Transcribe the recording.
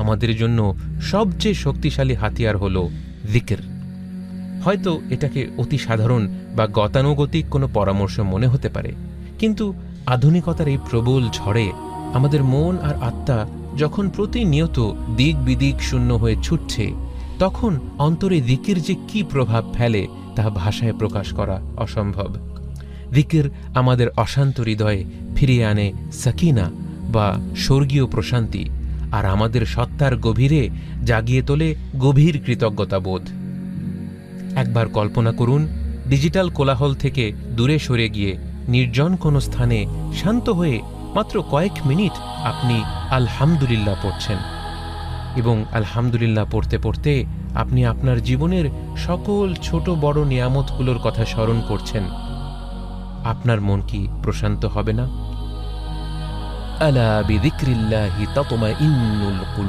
আমাদের জন্য সবচেয়ে শক্তিশালী হাতিয়ার হল যিকির। হয়তো এটাকে অতি সাধারণ বা গতানুগতিক কোনো পরামর্শ মনে হতে পারে, কিন্তু আধুনিকতার এই প্রবল ঝড়ে আমাদের মন আর আত্মা যখন প্রতিনিয়ত দিক বিদিক শূন্য হয়ে ছুটছে, তখন অন্তরে যিকির যে কি প্রভাব ফেলে তা ভাষায় প্রকাশ করা অসম্ভব। যিকির আমাদের অশান্ত হৃদয়ে ফিরিয়ে আনে সাকিনা বা স্বর্গীয় প্রশান্তি, আর আমাদের সত্তার গভীরে জাগিয়ে তোলে গভীর কৃতজ্ঞতাবোধ। একবার কল্পনা করুন, ডিজিটাল কোলাহল থেকে দূরে সরে গিয়ে নির্জন কোনো স্থানে শান্ত হয়ে মাত্র কয়েক মিনিট আপনি আলহামদুলিল্লাহ পড়ছেন, এবং আলহামদুলিল্লাহ পড়তে পড়তে আপনি আপনার জীবনের সকল ছোট বড় নিয়ামতগুলোর কথা স্মরণ করছেন। আপনার মন কি প্রশান্ত হবে না? আলা বিযিকরিল্লাহি তাতমাইন্নুল কুলুব।